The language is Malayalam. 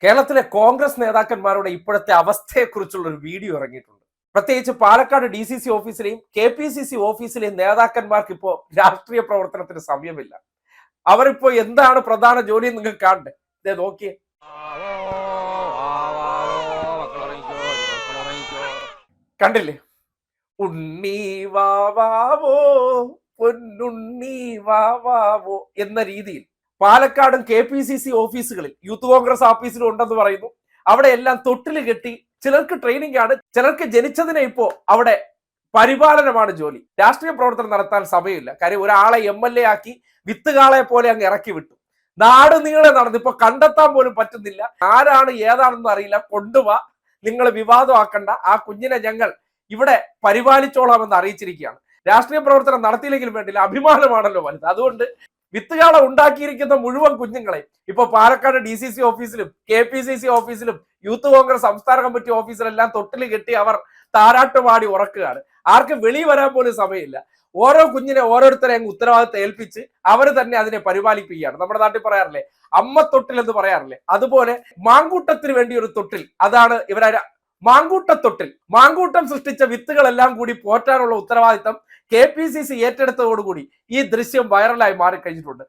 കേരളത്തിലെ കോൺഗ്രസ് നേതാക്കന്മാരുടെ ഇപ്പോഴത്തെ അവസ്ഥയെക്കുറിച്ചുള്ള ഒരു വീഡിയോ ഇറങ്ങിയിട്ടുണ്ട്. പ്രത്യേകിച്ച് പാലക്കാട് DCC ഓഫീസിലെയും KPCC ഓഫീസിലെയും നേതാക്കന്മാർക്ക് ഇപ്പോൾ രാഷ്ട്രീയ പ്രവർത്തനത്തിന് സമയമില്ല. അവരിപ്പോ എന്താണ് പ്രധാന ജോലി എന്ന് നിങ്ങൾക്ക് കാണണ്ടേ? ഇതേ നോക്കിയേ. കണ്ടില്ലേ? ഉണ്ണി വാവാവോ പൊന്നുണ്ണി വാവാവോ എന്ന രീതിയിൽ പാലക്കാടും KPCC ഓഫീസുകളിൽ യൂത്ത് കോൺഗ്രസ് ഓഫീസിലും ഉണ്ടെന്ന് പറയുന്നു. അവിടെ എല്ലാം തൊട്ടിൽ കെട്ടി ചിലർക്ക് ട്രെയിനിങ് ആണ്, ചിലർക്ക് ജനിച്ചതിനെ ഇപ്പോ അവിടെ പരിപാലനമാണ് ജോലി. രാഷ്ട്രീയ പ്രവർത്തനം നടത്താൻ സമയമില്ല. കാര്യം ഒരാളെ MLA ആക്കി വിത്തുകാളെ പോലെ അങ്ങ് ഇറക്കി വിട്ടു. നാട് നീളെ നടന്നു. ഇപ്പൊ കണ്ടെത്താൻ പോലും പറ്റുന്നില്ല. ആരാണ് ഏതാണെന്ന് അറിയില്ല. കൊണ്ടുപോവാ, നിങ്ങൾ വിവാദമാക്കണ്ട, ആ കുഞ്ഞിനെ ഞങ്ങൾ ഇവിടെ പരിപാലിച്ചോളാമെന്ന് അറിയിച്ചിരിക്കുകയാണ്. രാഷ്ട്രീയ പ്രവർത്തനം നടത്തിയില്ലെങ്കിലും വേണ്ടില്ല, അഭിമാനമാണല്ലോ വലുത്. അതുകൊണ്ട് വിത്തുകാള ഉണ്ടാക്കിയിരിക്കുന്ന മുഴുവൻ കുഞ്ഞുങ്ങളെ ഇപ്പൊ പാലക്കാട് DCC ഓഫീസിലും KPCC ഓഫീസിലും യൂത്ത് കോൺഗ്രസ് സംസ്ഥാന കമ്മിറ്റി ഓഫീസിലെല്ലാം തൊട്ടിൽ കെട്ടി അവർ താരാട്ടുപാടി ഉറക്കുകയാണ്. ആർക്കും വെളി വരാൻ പോലും സമയമില്ല. ഓരോ കുഞ്ഞിനെ ഓരോരുത്തരെ അങ്ങ് ഉത്തരവാദിത്തം ഏൽപ്പിച്ച് അവർ തന്നെ അതിനെ പരിപാലിക്കുകയാണ്. നമ്മുടെ നാട്ടിൽ പറയാറില്ലേ അമ്മ തൊട്ടിൽ എന്ന് പറയാറില്ലേ, അതുപോലെ മാങ്കൂട്ടത്തിന് വേണ്ടി ഒരു തൊട്ടിൽ, അതാണ് ഇവരെ മാങ്കൂട്ടത്തൊട്ടിൽ. മാങ്കൂട്ടം സൃഷ്ടിച്ച വിത്തുകളെല്ലാം കൂടി പോറ്റാനുള്ള ഉത്തരവാദിത്തം KPCC ഏറ്റെടുത്തതോടുകൂടി ഈ ദൃശ്യം വൈറലായി മാറിക്കഴിഞ്ഞിട്ടുണ്ട്.